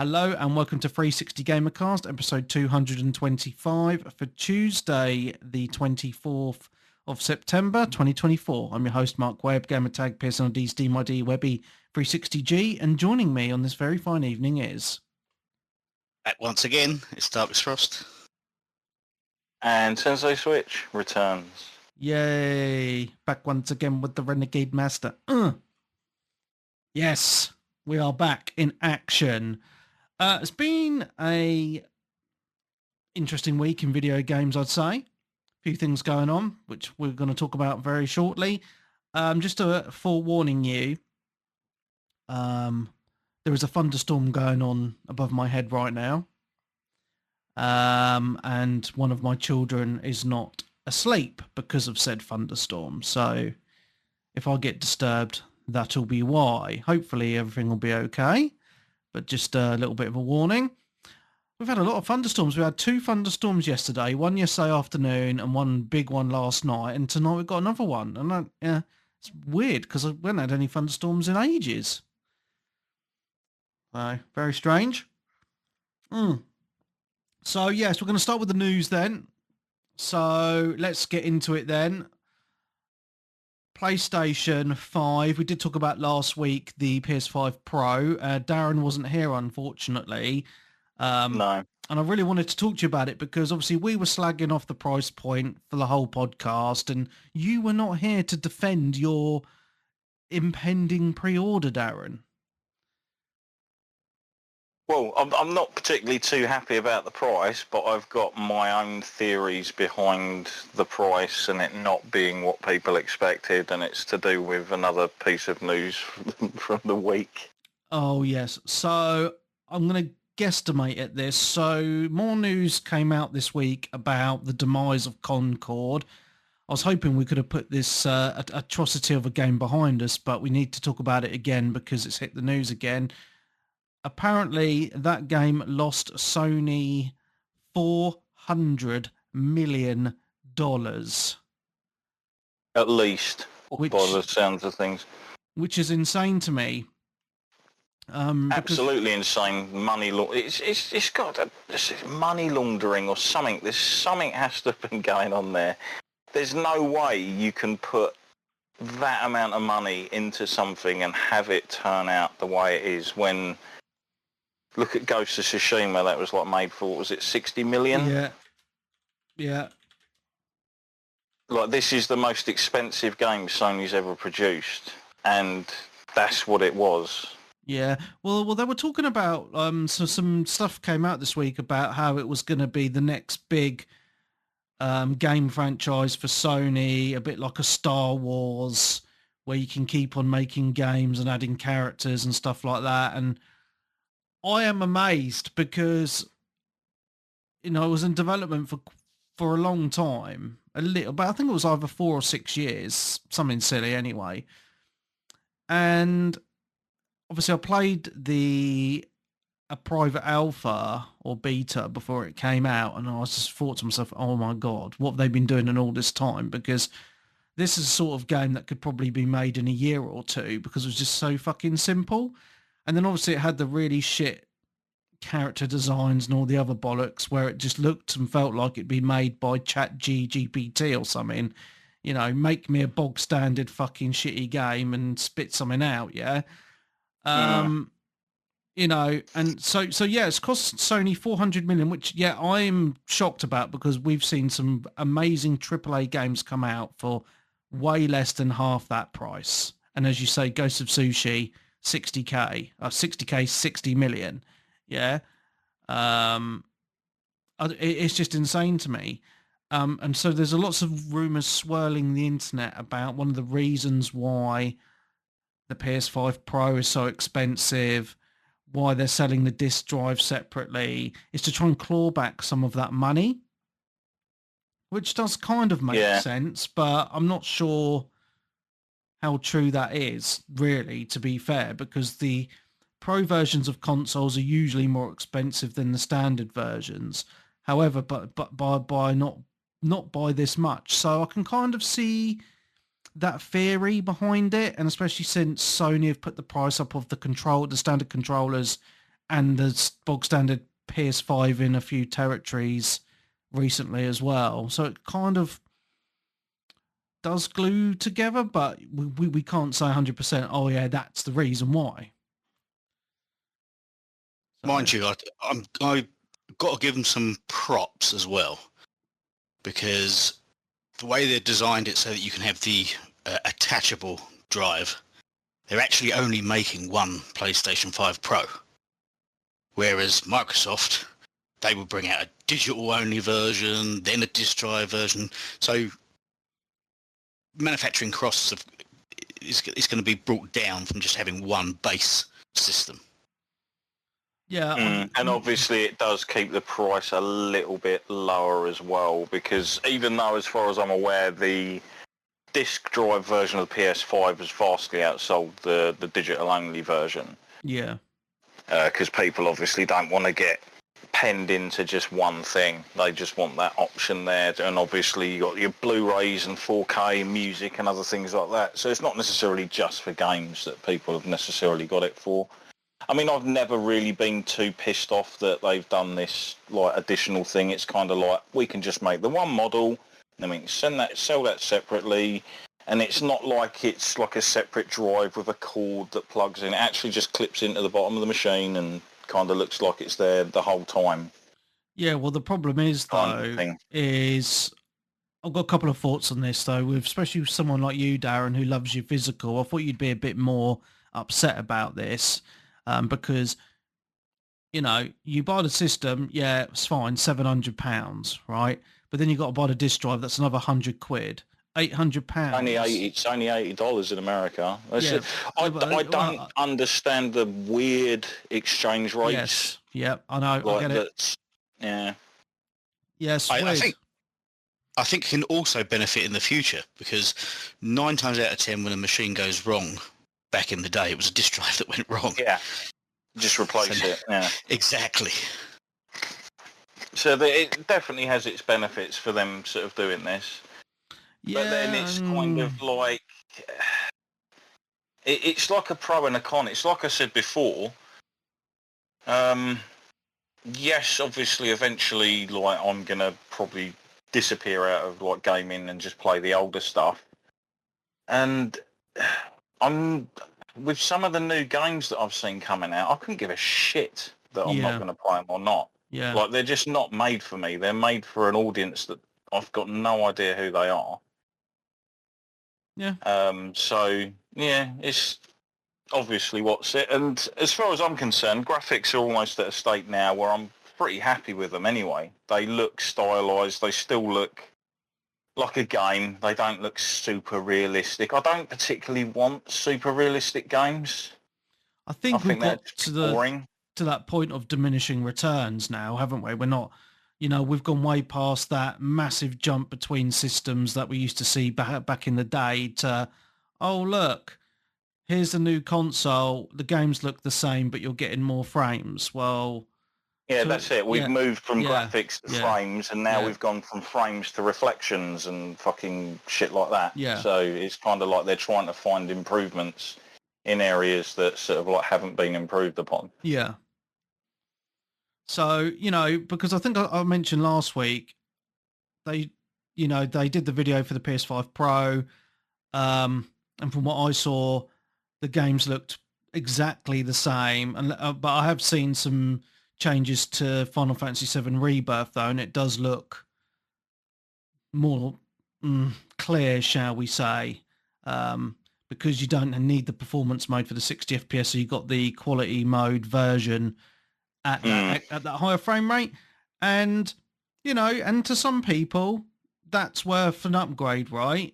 Hello and welcome to 360 Gamercast, episode 225 for Tuesday, the 24th of September, 2024. I'm your host, Mark Webb, gamertag PSNLD's DMyD Webby 360G, and joining me on this very fine evening is... Back once again, it's Darkest Frost. And Sensei Switch returns. Yay! Back once again with the Renegade Master. Yes, we are back in action. It's been a interesting week in video games, I'd say. A few things going on, which we're going to talk about very shortly. Just to forewarning you, there is a thunderstorm going on above my head right now. And one of my children is not asleep because of said thunderstorm. So if I get disturbed, that'll be why. Hopefully everything will be okay. But just a little bit of a warning. We've had a lot of thunderstorms. We had 2 thunderstorms yesterday, one yesterday afternoon and one big one last night. And tonight we've got another one. And it's weird because I haven't had any thunderstorms in ages. So, very strange. So, yes, we're going to start with the news then. So, let's get into it then. PlayStation 5. We did talk about last week the PS5 Pro. Darren wasn't here, unfortunately. No. And I really wanted to talk to you about it because obviously we were slagging off the price point for the whole podcast and you were not here to defend your impending pre-order, Darren. Well, I'm not particularly too happy about the price, but I've got my own theories behind the price and it not being what people expected, and it's to do with another piece of news from the week. Oh, yes. So I'm going to guesstimate at this. So more news came out this week about the demise of Concord. I was hoping we could have put this atrocity of a game behind us, but we need to talk about it again because it's hit the news again. Apparently, that game lost Sony $400 million. At least, by the sounds of things. Which is insane to me. Absolutely insane. It's got money laundering or something. There's something has to have been going on there. There's no way you can put that amount of money into something and have it turn out the way it is when... Look at Ghost of Tsushima, that was like made for, was it 60 million? Yeah. Like, this is the most expensive game Sony's ever produced, and that's what it was. Yeah. Well, they were talking about, so some stuff came out this week about how it was going to be the next big game franchise for Sony, a bit like a Star Wars, where you can keep on making games and adding characters and stuff like that, and I am amazed because, it was in development for a long time, but I think it was either 4 or 6 years, something silly anyway. And obviously I played a private alpha or beta before it came out, and I just thought to myself, oh my God, what have they been doing in all this time? Because this is a sort of game that could probably be made in a year or two because it was just so fucking simple. And then obviously it had the really shit character designs and all the other bollocks where it just looked and felt like it'd been made by ChatGPT or something. Make me a bog standard fucking shitty game and spit something out, yeah? And so yeah, it's cost Sony 400 million, which, yeah, I'm shocked about because we've seen some amazing AAA games come out for way less than half that price. And as you say, Ghost of Sushi... 60k 60 million, yeah. It's just insane to me, and so there's lots of rumors swirling the internet about one of the reasons why the PS5 Pro is so expensive, why they're selling the disc drive separately, is to try and claw back some of that money, which does kind of make sense, but I'm not sure how true that is, really, to be fair, because the Pro versions of consoles are usually more expensive than the standard versions. However, but by not by this much. So I can kind of see that theory behind it, and especially since Sony have put the price up of the standard controllers and the bog standard PS5 in a few territories recently as well. So it kind of does glue together, but we can't say 100%, oh yeah, that's the reason why. So, Mind you, I've got to give them some props as well, because the way they've designed it so that you can have the attachable drive, they're actually only making one PlayStation 5 Pro. Whereas Microsoft, they will bring out a digital-only version, then a disk drive version. So manufacturing costs is going to be brought down from just having one base system. yeah. And obviously it does keep the price a little bit lower as well, because even though, as far as I'm aware, the disk drive version of the PS5 has vastly outsold the digital-only version. Yeah. Because people obviously don't want to get penned into just one thing. They just want that option there. And obviously you got your Blu-rays and 4K music and other things like that. So it's not necessarily just for games that people have necessarily got it for. I mean, I've never really been too pissed off that they've done this like additional thing. It's kind of like, we can just make the one model, and then we can sell that separately. And it's not like it's like a separate drive with a cord that plugs in. It actually just clips into the bottom of the machine and kind of looks like it's there the whole time. Yeah, well, the problem is, though, is I've got a couple of thoughts on this, though, with especially with someone like you, Darren, who loves your physical. I thought you'd be a bit more upset about this because, you know, you buy the system, yeah, it's fine, £700, right? But then you got to buy the disc drive, that's another £100. £800. It's only $80 in America. Yeah, I don't understand the weird exchange rates. Yes, yeah, I know. Like I get it. Yeah. Yes, I think it can also benefit in the future, because 9 times out of 10 when a machine goes wrong, back in the day, it was a disk drive that went wrong. Yeah. Just replace it. Yeah. Exactly. So it definitely has its benefits for them sort of doing this. Yeah, but then it's kind of like, it's like a pro and a con. It's like I said before, yes, obviously eventually like I'm going to probably disappear out of like gaming and just play the older stuff. And I'm with some of the new games that I've seen coming out, I couldn't give a shit that I'm not going to play them or not. Yeah. Like, they're just not made for me. They're made for an audience that I've got no idea who they are. Yeah. So yeah, it's obviously what's it. And as far as I'm concerned, graphics are almost at a state now where I'm pretty happy with them anyway. They look stylized. They still look like a game. They don't look super realistic. I don't particularly want super realistic games. I think we've got boring. To that point of diminishing returns now, haven't we? We're not, you know, we've gone way past that massive jump between systems that we used to see back in the day to, oh, look, here's the new console. The games look the same, but you're getting more frames. Well, yeah, that's it. We've moved from graphics to frames, and now we've gone from frames to reflections and fucking shit like that. Yeah. So it's kind of like they're trying to find improvements in areas that sort of like haven't been improved upon. Yeah. So, you know, because I think I mentioned last week, they did the video for the PS5 Pro, and from what I saw, the games looked exactly the same. And but I have seen some changes to Final Fantasy VII Rebirth though, and it does look more clear, shall we say, because you don't need the performance mode for the 60 FPS, so you got the quality mode version at that higher frame rate. And, you know, and to some people, that's worth an upgrade, right?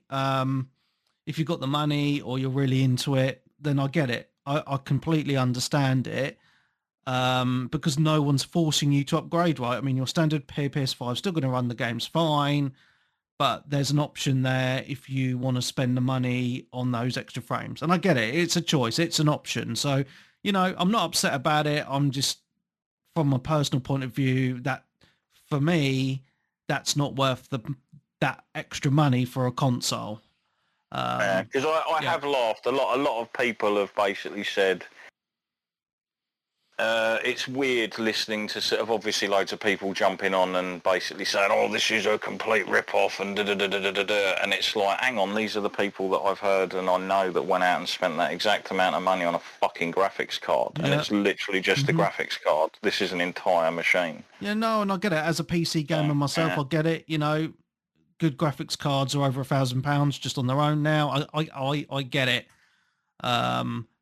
If you've got the money or you're really into it, then I get it. I completely understand it, because no one's forcing you to upgrade, right? I mean, your standard PS5 is still going to run the games fine, but there's an option there if you want to spend the money on those extra frames. And I get it. It's a choice. It's an option. So, you know, I'm not upset about it. I'm just, from a personal point of view, that for me, that's not worth that extra money for a console. Because I have laughed a lot. A lot of people have basically said, it's weird listening to sort of obviously loads of people jumping on and basically saying, oh, this is a complete rip-off and da-da-da-da-da-da, and it's like, hang on, these are the people that I've heard and I know that went out and spent that exact amount of money on a fucking graphics card, and it's literally just a graphics card. This is an entire machine. Yeah, no, and I get it. As a PC gamer myself, I get it. You know, good graphics cards are over £1,000 just on their own now. I get it.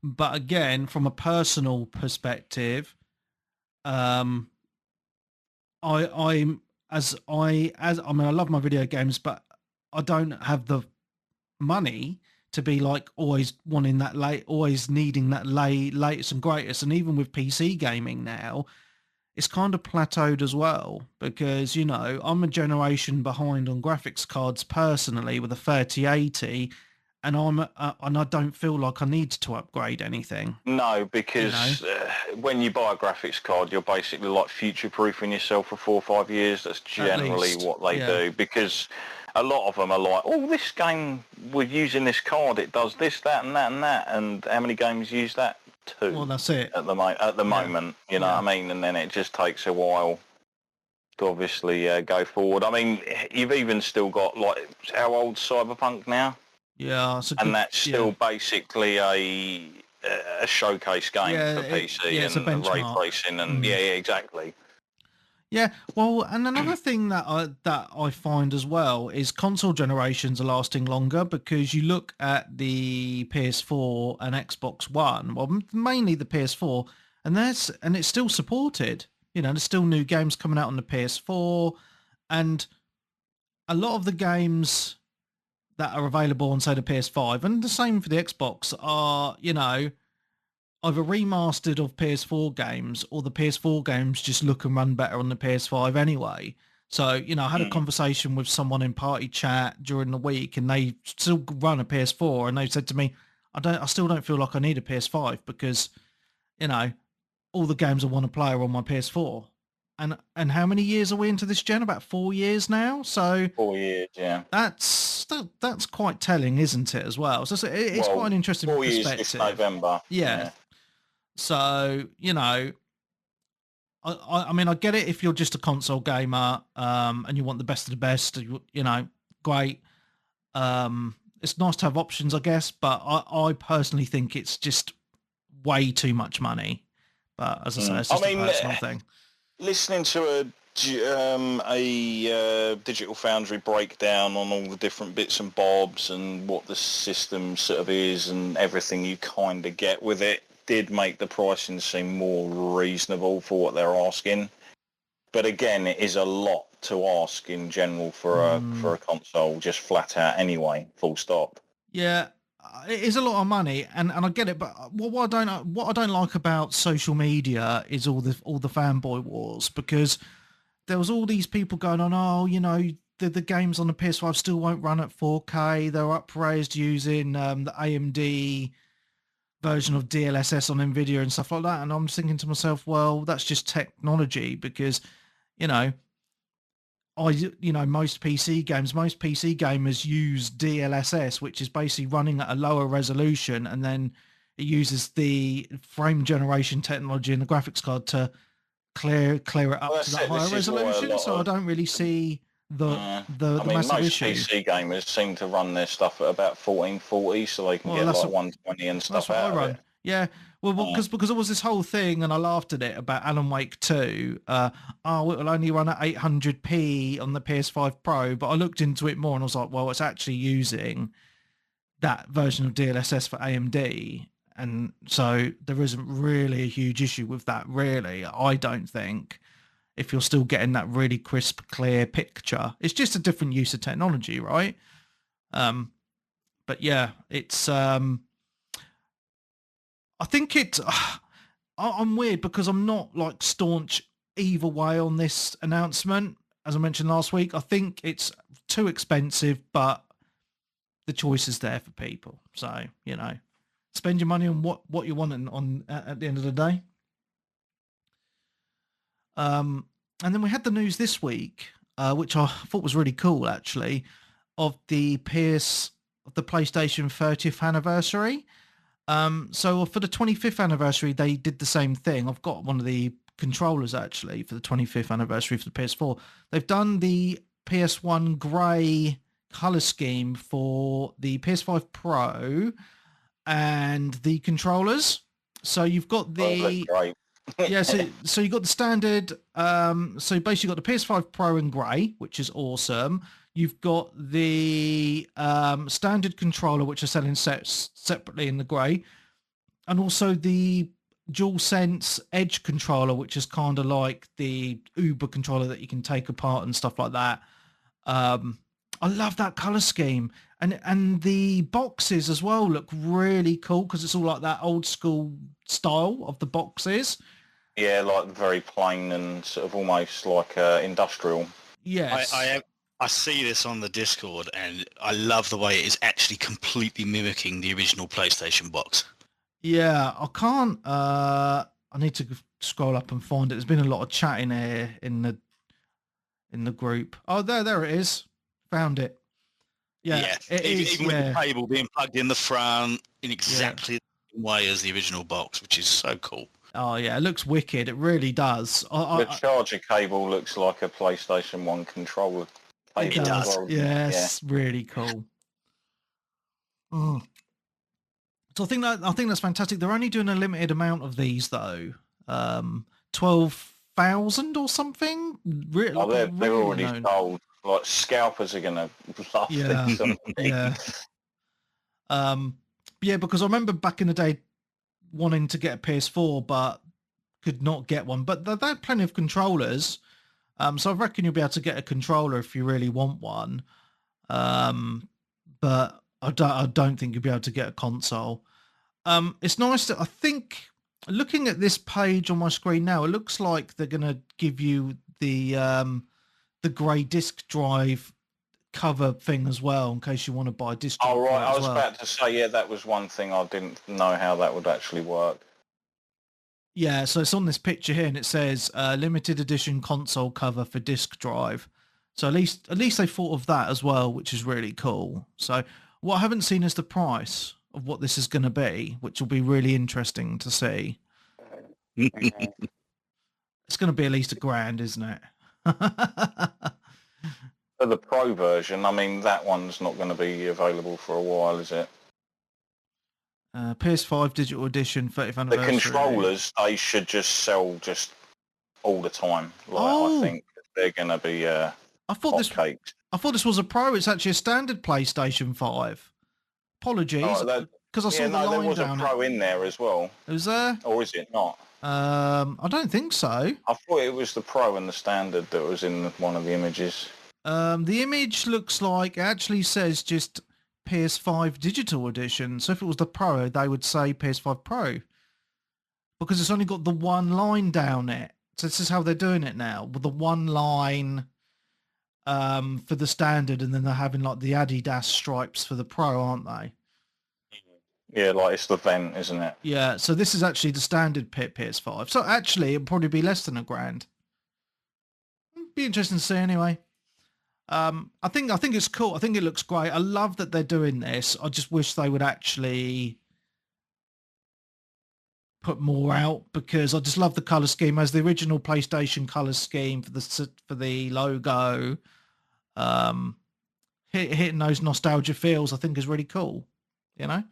But again, from a personal perspective, I mean, I love my video games, but I don't have the money to be like always wanting that always needing that latest and greatest. And even with PC gaming now, it's kind of plateaued as well, because, you know, I'm a generation behind on graphics cards personally with a 3080. And I don't feel like I need to upgrade anything. No, because when you buy a graphics card, you're basically like future-proofing yourself for 4 or 5 years. That's generally what they do. Because a lot of them are like, oh, this game, we're using this card, it does this, that, and that, and that. And how many games use that? 2. Well, that's it. At the moment, you know what I mean? And then it just takes a while to obviously go forward. I mean, you've even still got, like, how old's Cyberpunk now? Yeah, and that's still basically a showcase game for PC and ray tracing and exactly. Yeah, well, and another thing that I find as well is console generations are lasting longer, because you look at the PS4 and Xbox One, well, mainly the PS4, and it's still supported. You know, there's still new games coming out on the PS4, and a lot of the games that are available on, say, the PS5, and the same for the Xbox, are, you know, either remastered of PS4 games, or the PS4 games just look and run better on the PS5 anyway. So, you know, I had a conversation with someone in party chat during the week, and they still run a PS4, and they said to me, I still don't feel like I need a PS5, because, you know, all the games I want to play are on my PS4. And how many years are we into this gen? About 4 years now. So 4 years, yeah. That's quite telling, isn't it? As well. So it's quite an interesting 4 perspective. years this November. Yeah. So, you know, I mean, I get it if you're just a console gamer, and you want the best of the best. You know, great. It's nice to have options, I guess, but I personally think it's just way too much money. But as I say, it's just a personal thing. Listening to a Digital Foundry breakdown on all the different bits and bobs and what the system sort of is and everything you kind of get with it did make the pricing seem more reasonable for what they're asking. But again, it is a lot to ask in general for a console, just flat out anyway, full stop. Yeah. It is a lot of money, and I get it, but what I don't like about social media is all the fanboy wars, because there was all these people going on, oh, you know, the games on the PS5 still won't run at 4K. They're upraised using the AMD version of DLSS on Nvidia and stuff like that, and I'm thinking to myself, well, that's just technology, because, you know, most PC gamers use DLSS, which is basically running at a lower resolution, and then it uses the frame generation technology in the graphics card to clear it up to that higher resolution. So I don't really see the massive issue. Most PC gamers seem to run their stuff at about 1440, so they can get like 120 and stuff out of it. Yeah. Well, because there was this whole thing, and I laughed at it, about Alan Wake 2. It will only run at 800p on the PS5 Pro, but I looked into it more and I was like, well, it's actually using that version of DLSS for AMD, and so there isn't really a huge issue with that, really. I don't think, if you're still getting that really crisp, clear picture. It's just a different use of technology, right? But yeah, it's... I think I'm weird, because I'm not like staunch either way on this announcement. As I mentioned last week, I think it's too expensive, but the choice is there for people. So, you know, spend your money on what you want at the end of the day. And then we had the news this week, which I thought was really cool, actually, of the PlayStation 30th anniversary. So for the 25th anniversary, they did the same thing. I've got one of the controllers actually for the 25th anniversary for the PS4. They've done the PS1 grey color scheme for the PS5 Pro and the controllers. So you've got the yeah, so you got the standard. So basically, you got the PS5 Pro in grey, which is awesome. You've got the standard controller, which are selling separately in the grey, and also the DualSense Edge controller, which is kind of like the Uber controller that you can take apart and stuff like that. I love that color scheme, and the boxes as well look really cool because it's all like that old school style of the boxes. Yeah, like very plain and sort of almost like industrial. Yes. I see this on the Discord, and I love the way it is actually completely mimicking the original PlayStation box. Yeah, I can't. I need to scroll up and find it. There's been a lot of chatting here in the group. Oh, there it is. Found it. Yeah, it is. Even with the cable being plugged in the front in exactly the same way as the original box, which is so cool. Oh yeah, it looks wicked. It really does. The charger cable looks like a PlayStation 1 controller. It does. Well. Yes, really cool. So I think that's fantastic. They're only doing a limited amount of these though. 12,000 or something. They're already sold. Like scalpers are gonna love these. Yeah. Yeah, because I remember back in the day wanting to get a PS4 but could not get one. But they had plenty of controllers. So I reckon you'll be able to get a controller if you really want one. But I don't think you'll be able to get a console. It's nice that I think looking at this page on my screen now, it looks like they're going to give you the grey disc drive cover thing as well in case you want to buy a disc drive. Oh, right. I was about to say, yeah, that was one thing I didn't know how that would actually work. Yeah, so it's on this picture here, and it says limited edition console cover for disc drive. So at least they thought of that as well, which is really cool. So what I haven't seen is the price of what this is going to be, which will be really interesting to see. It's going to be at least $1,000, isn't it? For the Pro version, I mean, that one's not going to be available for a while, is it? PS5 Digital Edition 30th anniversary. The controllers, they should just sell just all the time. I think they're going to be I thought this was a Pro. It's actually a standard PlayStation 5. Apologies, because I saw the line there was down a Pro in there as well. Was there? Or is it not? I don't think so. I thought it was the Pro and the standard that was in one of the images. The image looks like it actually says just PS5 Digital Edition. So if it was the Pro, they would say PS5 Pro. Because it's only got the one line down it. So this is how they're doing it now, with the one line for the standard, and then they're having like the Adidas stripes for the Pro, aren't they? Yeah, like it's the vent, isn't it? Yeah, so this is actually the standard PS5. So actually, it'd probably be less than $1,000. Be interesting to see anyway. I think it's cool. I think it looks great. I love that they're doing this. I just wish they would actually put more out, because I just love the color scheme as the original PlayStation color scheme for the logo. Hitting those nostalgia feels, I think, is really cool. You know.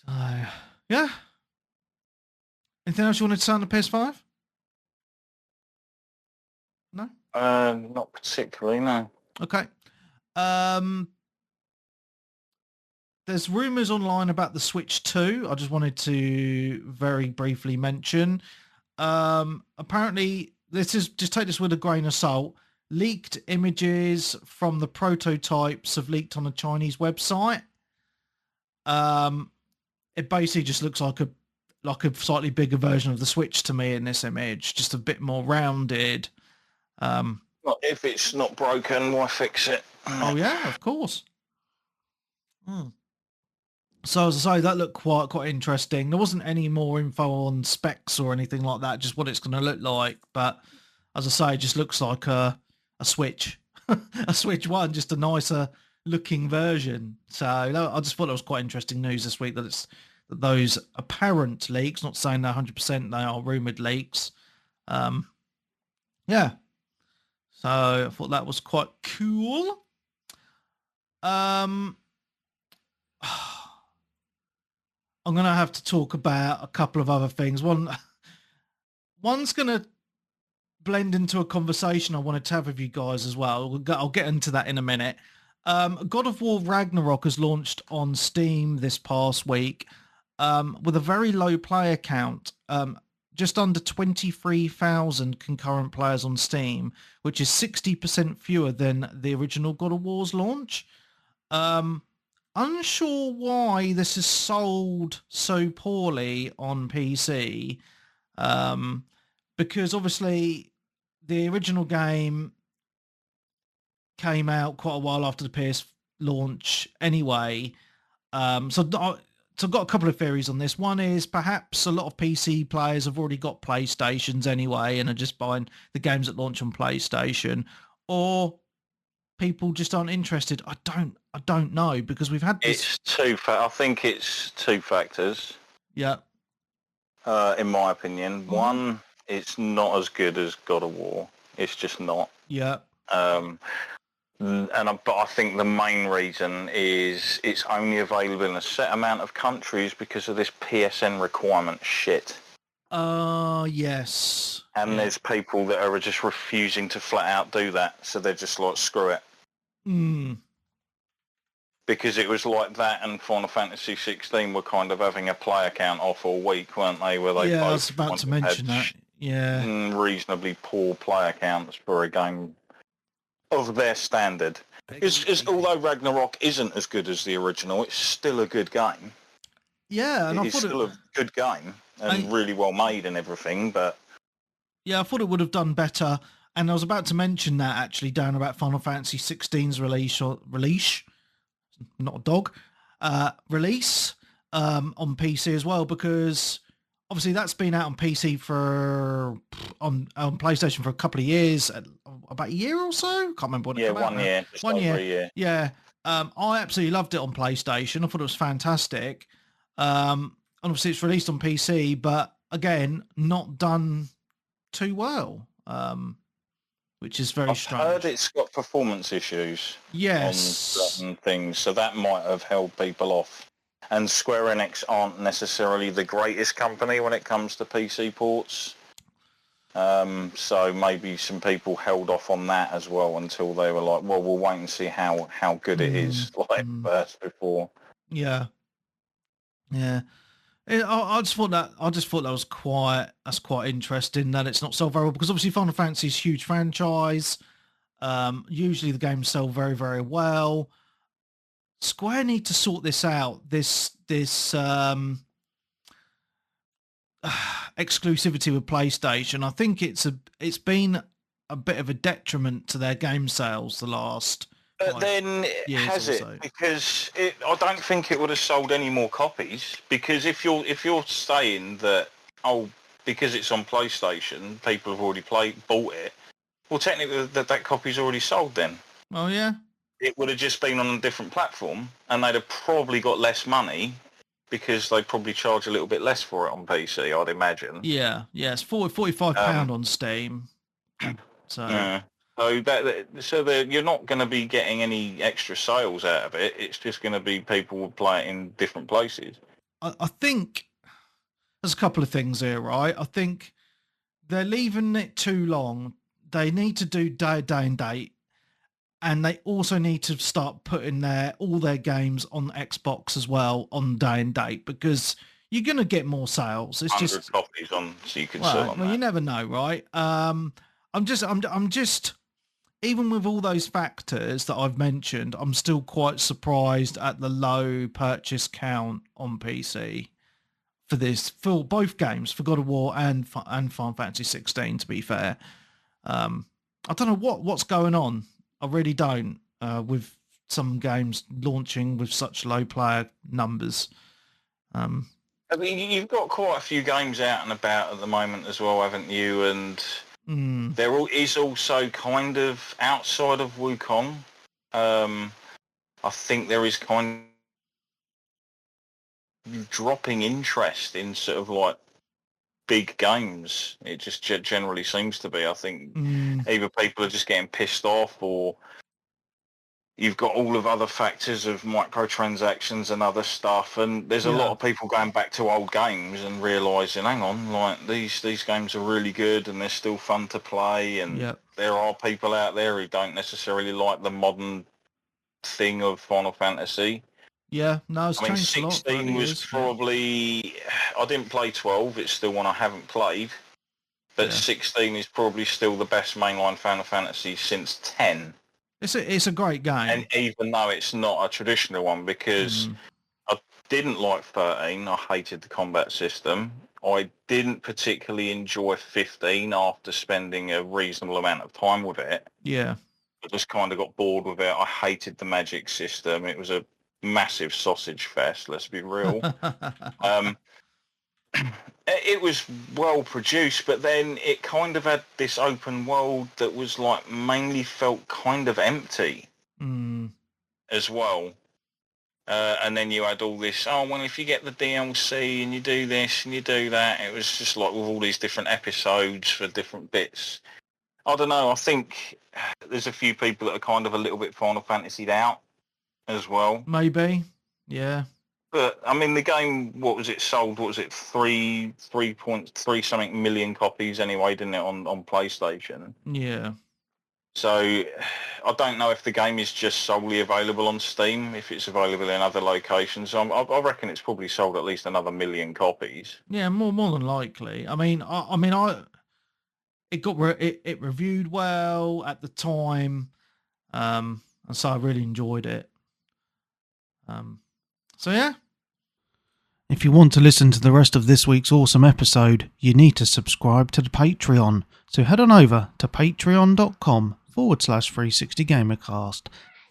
So yeah. Anything else you wanted to say on the PS5? No. Not particularly, no. Okay. There's rumours online about the Switch 2. I just wanted to very briefly mention. Apparently, just take this with a grain of salt. Leaked images from the prototypes have leaked on a Chinese website. It basically just looks like a slightly bigger version of the Switch to me in this image, just a bit more rounded. If it's not broken, why fix it? Oh yeah, of course. So as I say, that looked quite interesting. There wasn't any more info on specs or anything like that, just what it's going to look like. But as I say, it just looks like a Switch, a Switch One, just a nicer looking version. So I just thought it was quite interesting news this week that those apparent leaks, not saying they're 100%, they are rumored leaks. Yeah. So I thought that was quite cool. I'm going to have to talk about a couple of other things. One's going to blend into a conversation I wanted to have with you guys as well. I'll get into that in a minute. God of War Ragnarok has launched on Steam this past week with a very low player count. Just under 23,000 concurrent players on Steam, which is 60% fewer than the original God of War's launch. Unsure why this is sold so poorly on PC, because obviously the original game came out quite a while after the PS launch anyway. So I've got a couple of theories on this. One is perhaps a lot of PC players have already got PlayStations anyway and are just buying the games that launch on PlayStation, or people just aren't interested. I don't know, because we've had this. I think it's two factors. Yeah. In my opinion, one, it's not as good as God of War. It's just not. Yeah. But I think the main reason is it's only available in a set amount of countries because of this PSN requirement shit. Yes. And there's people that are just refusing to flat out do that, so they're just like, screw it. Because it was like that, and Final Fantasy 16 were kind of having a player count off all week, weren't they? Where they both I was about to mention that. Yeah. Reasonably poor player counts for a game of their standard. Although Ragnarok isn't as good as the original, it's still a good game. Yeah, and it's still a good game and really well made and everything, but... Yeah, I thought it would have done better, and I was about to mention that actually down about Final Fantasy 16's release, not a dog, release on PC as well, because obviously that's been out on PC on PlayStation for a couple of years, about a year or so. Can't remember when it came out. 1 year. Just 1 year. Yeah. I absolutely loved it on PlayStation. I thought it was fantastic. And obviously it's released on PC, but again, not done too well, which is very strange. I've heard it's got performance issues. Yes. On certain things, so that might have held people off. And Square Enix aren't necessarily the greatest company when it comes to PC ports. So maybe some people held off on that as well until they were like, well, we'll wait and see how good it is first before. Yeah. Yeah. I just thought that was quite interesting that it's not so variable, because obviously Final Fantasy is a huge franchise. Usually the games sell very, very well. Square need to sort this out. This exclusivity with PlayStation. I think it's been a bit of a detriment to their game sales the last. But then has it? So. Because I don't think it would have sold any more copies. Because if you're saying that because it's on PlayStation, people have already bought it. Well, technically that copy's already sold then. Oh yeah. It would have just been on a different platform, and they'd have probably got less money because they probably charge a little bit less for it on PC, I'd imagine. Yeah, it's £45 on Steam. So you're not going to be getting any extra sales out of it. It's just going to be people will play it in different places. I think there's a couple of things here, right? I think they're leaving it too long. They need to do day and date. And they also need to start putting all their games on Xbox as well on day and date, because you're going to get more sales. It's 100 just copies on, so you can sell on that. You never know, right? I'm just even with all those factors that I've mentioned, I'm still quite surprised at the low purchase count on PC for both games, for God of War and Final Fantasy 16. To be fair, I don't know what's going on. I really don't, with some games launching with such low player numbers. I mean, you've got quite a few games out and about at the moment as well, haven't you? And there is also kind of outside of Wukong, I think there is kind of dropping interest in sort of like big games. It just generally seems to be. I think either people are just getting pissed off, or you've got all of other factors of microtransactions and other stuff, and there's a lot of people going back to old games and realising, hang on, like these games are really good and they're still fun to play, and there are people out there who don't necessarily like the modern thing of Final Fantasy. Yeah, no, it's changed a lot. 16 was probably... I didn't play 12, it's still one I haven't played, but 16 is probably still the best mainline Final Fantasy since 10. It's a great game. And even though it's not a traditional one, because I didn't like 13, I hated the combat system. I didn't particularly enjoy 15 after spending a reasonable amount of time with it. Yeah. I just kind of got bored with it. I hated the magic system. It was a massive sausage fest, let's be real. It was well produced, but then it kind of had this open world that was like mainly felt kind of empty as well. And then you had all this, oh, well, if you get the DLC and you do this and you do that, it was just like with all these different episodes for different bits. I don't know, I think there's a few people that are kind of a little bit Final Fantasied out as well. Maybe, yeah. But, I mean, the game, what was it sold? What was it, 3.3 something million copies anyway, didn't it, on PlayStation? Yeah. So, I don't know if the game is just solely available on Steam, if it's available in other locations. I reckon it's probably sold at least another million copies. Yeah, more than likely. I mean, it reviewed well at the time, and so I really enjoyed it. So yeah. If you want to listen to the rest of this week's awesome episode, you need to subscribe to the Patreon. So head on over to patreon.com/360gamercast.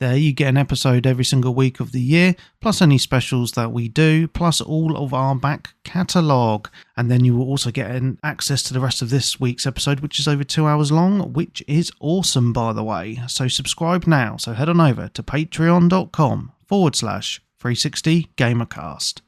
There you get an episode every single week of the year, plus any specials that we do, plus all of our back catalogue. And then you will also get access to the rest of this week's episode, which is over 2 hours long, which is awesome, by the way. So subscribe now. So head on over to patreon.com/360gamercast.